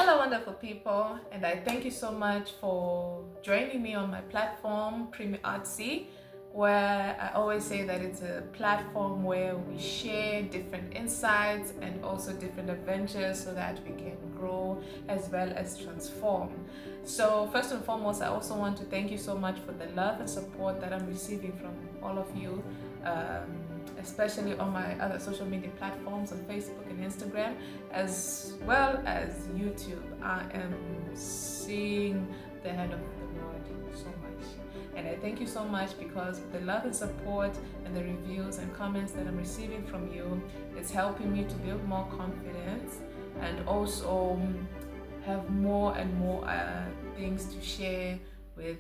Hello, wonderful people, and I thank you so much for joining me on my platform, Primlet, where I always say that it's a platform where we share different insights and also different adventures so that we can grow as well as transform. So, first and foremost, I also want to thank you so much for the love and support that I'm receiving from all of you. Especially on my other social media platforms on Facebook and Instagram, as well as YouTube. I am seeing the hand of the Lord so much. And I thank you so much because the love and support and the reviews and comments that I'm receiving from you is helping me to build more confidence and also have more and more things to share with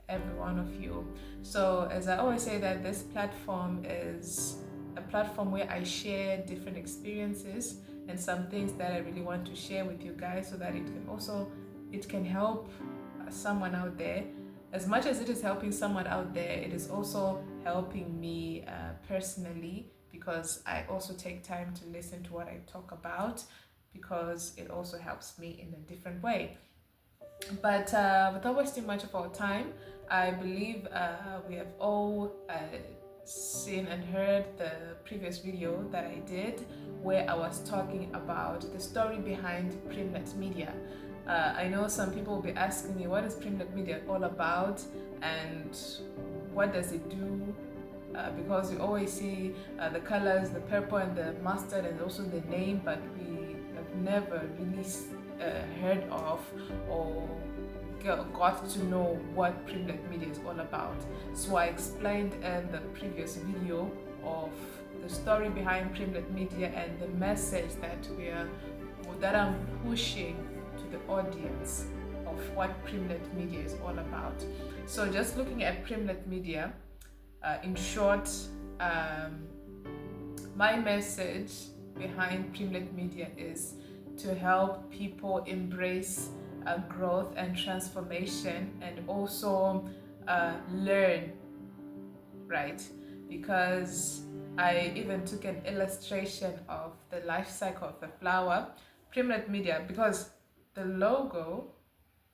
every one of you. So as I always say, that this platform is a platform where I share different experiences and some things that I really want to share with you guys so that it can help someone out there. As much as it is helping someone out there, it is also helping me personally, because I also take time to listen to what I talk about, because it also helps me in a different way. But without wasting much of our time, I believe we have all seen and heard the previous video that I did, where I was talking about the story behind Primlet Media. I know some people will be asking me, what is Primlet Media all about and what does it do? Because we always see the colors, the purple and the mustard, and also the name, but we have never really heard of or got to know what Primlet Media is all about. So I explained in the previous video of the story behind Primlet Media and the message that I'm pushing to the audience of what Primlet Media is all about. So just looking at Primlet Media, in short, my message behind Primlet Media is to help people embrace growth and transformation, and also learn, right? Because I even took an illustration of the life cycle of a flower. Primlet Media, because the logo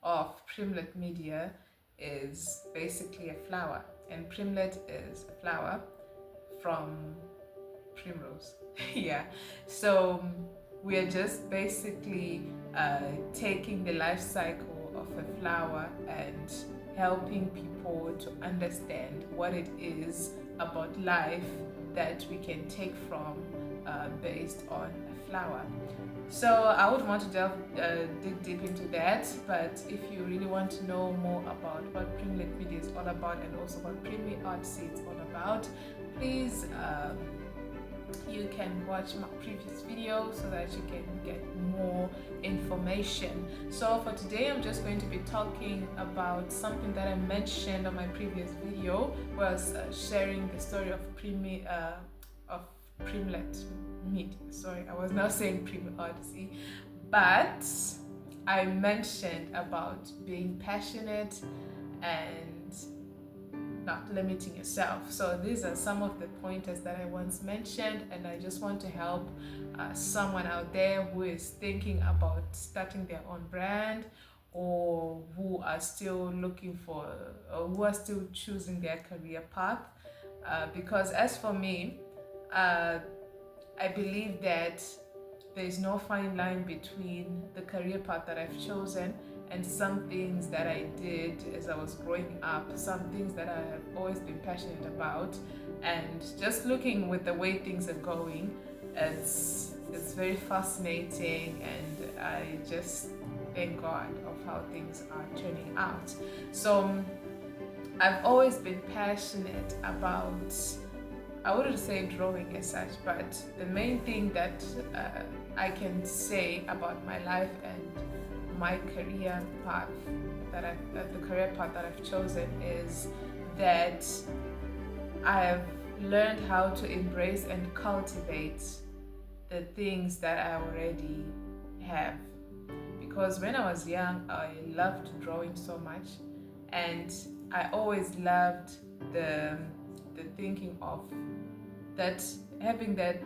of Primlet Media is basically a flower, and Primlet is a flower from primrose. Yeah, so we are just basically taking the life cycle of a flower and helping people to understand what it is about life that we can take from based on a flower. So I would want to dig deep into that, but if you really want to know more about what Primlet Media is all about and also what Primlet is all about, please you can watch my previous video so that you can get more information. So for today, I'm just going to be talking about something that I mentioned on my previous video, was sharing the story of Primlet Media. Sorry, I was now saying Primlet, but I mentioned about being passionate and not limiting yourself. So these are some of the pointers that I once mentioned, and I just want to help someone out there who is thinking about starting their own brand, or who are still looking for, or who are still choosing their career path. Because as for me, I believe that there is no fine line between the career path that I've chosen and some things that I did as I was growing up, some things that I have always been passionate about, and just looking with the way things are going, it's very fascinating, and I just thank God of how things are turning out. So I've always been passionate about, I wouldn't say drawing as such, but the main thing that I can say about my life and my career path the career path that I've chosen is that I have learned how to embrace and cultivate the things that I already have. Because when I was young, I loved drawing so much, and I always loved the thinking of that, having that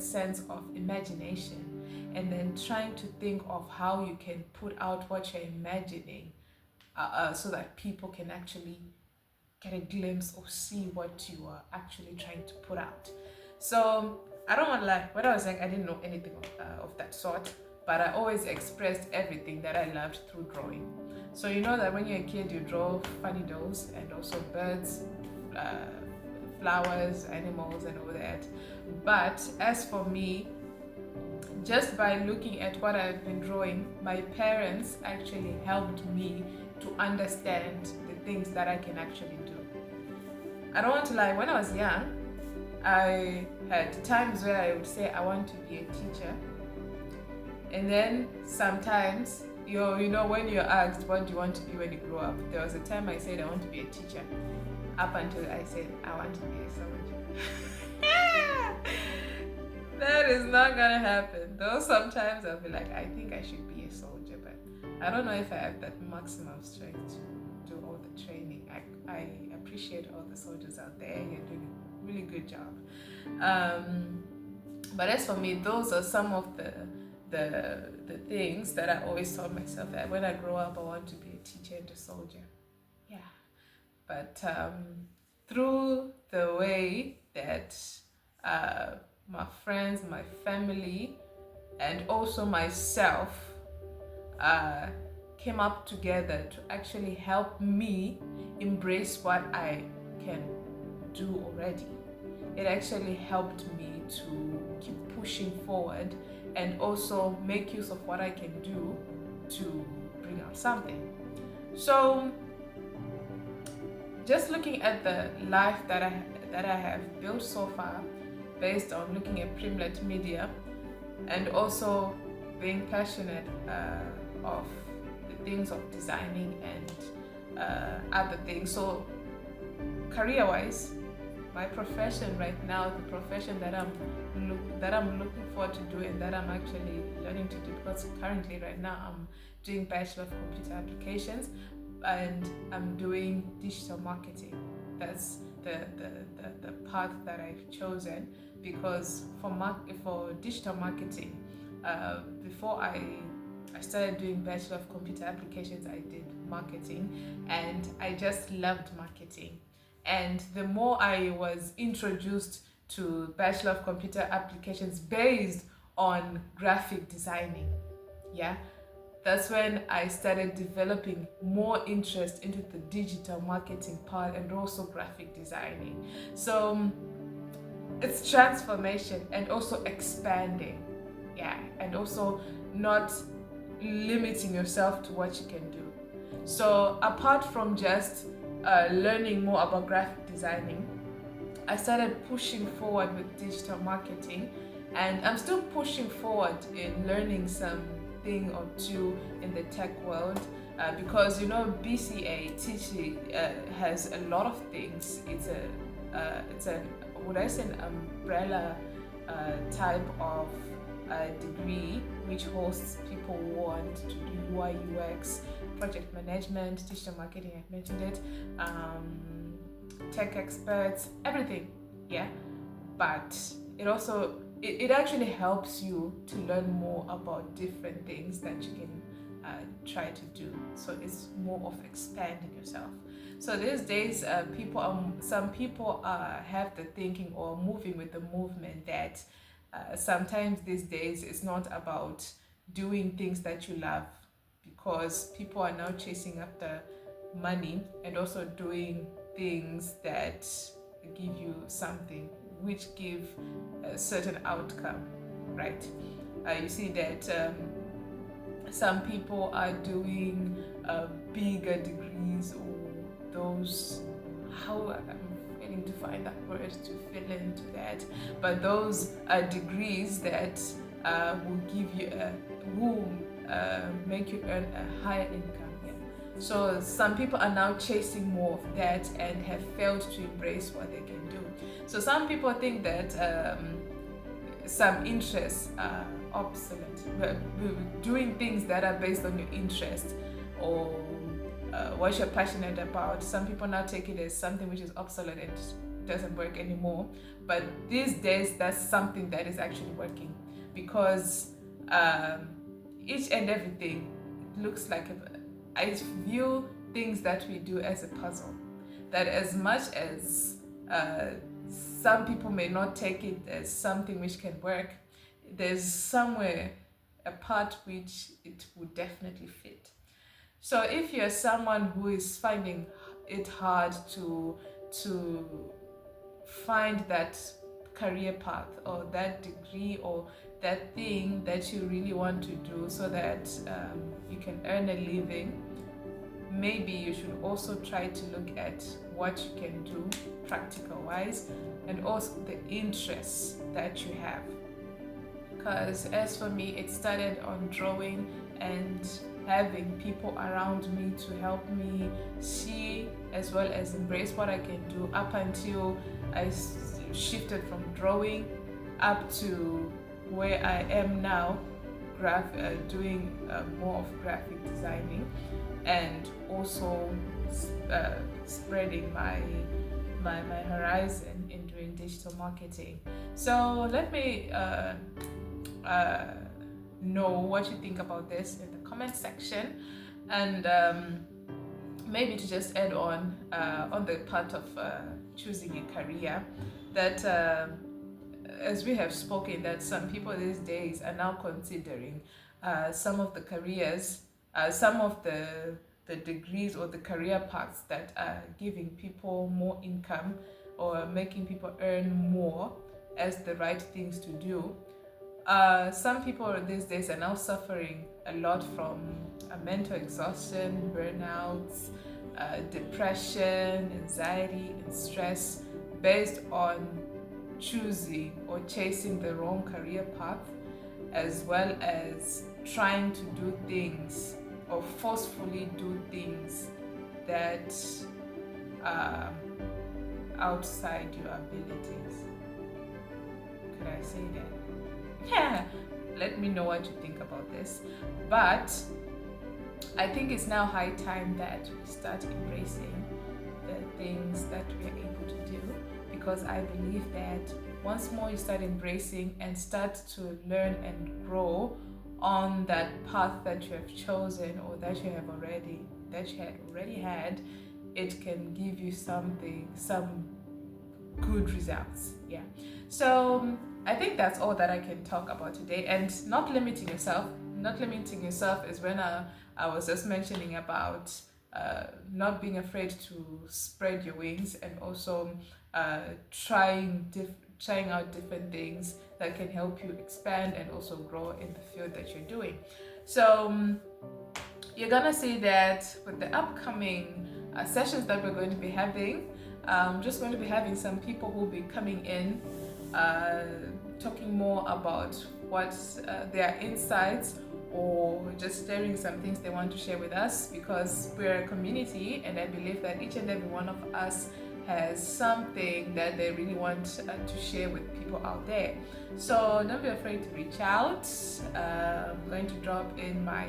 sense of imagination, and then trying to think of how you can put out what you're imagining, so that people can actually get a glimpse or see what you are actually trying to put out. So I don't want to lie, when I was young, I didn't know anything of that sort, but I always expressed everything that I loved through drawing. So you know that when you're a kid, you draw funny dolls and also birds, flowers, animals, and all that. But as for me, just by looking at what I've been drawing, my parents actually helped me to understand the things that I can actually do. I don't want to lie, when I was young, I had times where I would say I want to be a teacher, and then sometimes, you know, when you're asked what do you want to be when you grow up, there was a time I said I want to be a teacher, up until I said I want to be a soldier. That is not gonna happen. Though sometimes I'll be like, I think I should be a soldier, but I don't know if I have that maximum strength to do all the training. I appreciate all the soldiers out there. You're doing a really good job. But as for me, those are some of the things that I always told myself that when I grow up, I want to be a teacher and a soldier. Yeah. But through the way that my friends, my family, and also myself came up together to actually help me embrace what I can do already. It actually helped me to keep pushing forward and also make use of what I can do to bring out something. So just looking at the life that I have built so far, based on looking at Primlet Media, and also being passionate of the things of designing and other things. So career-wise, my profession right now, the profession that I'm looking forward to do and that I'm actually learning to do, because currently right now I'm doing Bachelor of Computer Applications and I'm doing digital marketing. That's the path that I've chosen, because for digital marketing, before I started doing Bachelor of Computer Applications, I did marketing, and I just loved marketing. And the more I was introduced to Bachelor of Computer Applications based on graphic designing, yeah, that's when I started developing more interest into the digital marketing part and also graphic designing. So it's transformation and also expanding, yeah, and also not limiting yourself to what you can do. So apart from just learning more about graphic designing, I started pushing forward with digital marketing, and I'm still pushing forward in learning something or two in the tech world, because you know BCA teaching has a lot of things. It's a would I say an umbrella type of degree which hosts people who want to do UI UX, project management, digital marketing, I've mentioned it, tech experts, everything, yeah. But it also it actually helps you to learn more about different things that you can try to do. So it's more of expanding yourself. So these days, some people have the thinking or moving with the movement that sometimes these days it's not about doing things that you love, because people are now chasing after money and also doing things that give you something, which give a certain outcome, right? You see that some people are doing bigger degrees, or those, how I'm failing to find that word to fill into that, but those degrees that will give you make you earn a higher income. Yeah. So some people are now chasing more of that and have failed to embrace what they can do. So some people think that some interests are obsolete. Doing things that are based on your interest or what you're passionate about, some people now take it as something which is obsolete and doesn't work anymore. But these days, that's something that is actually working, because um, each and everything looks like I view things that we do as a puzzle. That as much as some people may not take it as something which can work, there's somewhere a part which it would definitely fit. So if you're someone who is finding it hard to find that career path or that degree or that thing that you really want to do so that you can earn a living, maybe you should also try to look at what you can do practical wise and also the interests that you have. Because as for me, it started on drawing and having people around me to help me see as well as embrace what I can do, up until I shifted from drawing up to where I am now, doing more of graphic designing, and also spreading my horizon in doing digital marketing. So let me know what you think about this in the comment section, and maybe to just add on the part of choosing a career, that as we have spoken, that some people these days are now considering some of the careers, some of the degrees or the career paths that are giving people more income or making people earn more as the right things to do. Some people these days are now suffering a lot from mental exhaustion, burnouts, depression, anxiety, and stress based on choosing or chasing the wrong career path, as well as trying to do things or forcefully do things that are outside your abilities. Could I say that? Yeah, let me know what you think about this. But I think it's now high time that we start embracing the things that we are able to do, because I believe that once more you start embracing and start to learn and grow on that path that you have chosen or that you had already had, it can give you some good results. Yeah. So I think that's all that I can talk about today. And not limiting yourself is when I was just mentioning about not being afraid to spread your wings, and also trying out different things that can help you expand and also grow in the field that you're doing. So you're gonna see that with the upcoming sessions that we're going to be having, I'm just going to be having some people who will be coming in talking more about what their insights, or just sharing some things they want to share with us, because we're a community and I believe that each and every one of us has something that they really want to share with people out there. So don't be afraid to reach out. I'm going to drop in my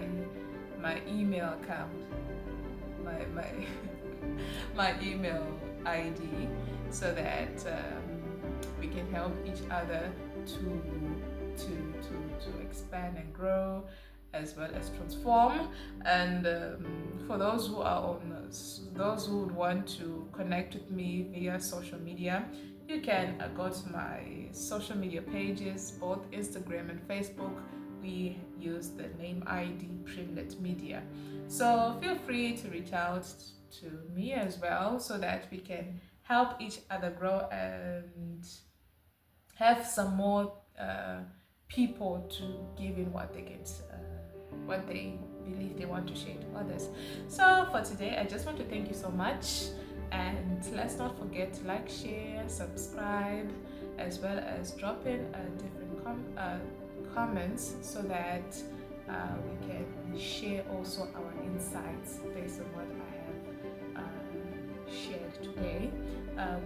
email account, my email ID, so that we can help each other to expand and grow, as well as transform. And for those who would want to connect with me via social media, you can go to my social media pages, both Instagram and Facebook. We use the name ID Primlet Media. So feel free to reach out to me as well, so that we can help each other grow and have some more people to give in what they get, what they believe they want to share to others. So for today, I just want to thank you so much, and let's not forget to like, share, subscribe, as well as drop in different comments, so that we can share also our insights based on what I have shared today.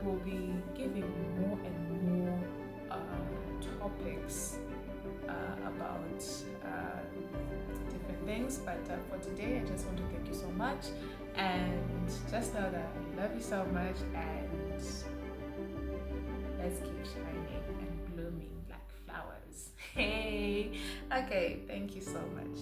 We'll be giving more and more topics about different things, but for today I just want to thank you so much, and just know that I love you so much, and let's keep shining and blooming like flowers. Okay, thank you so much.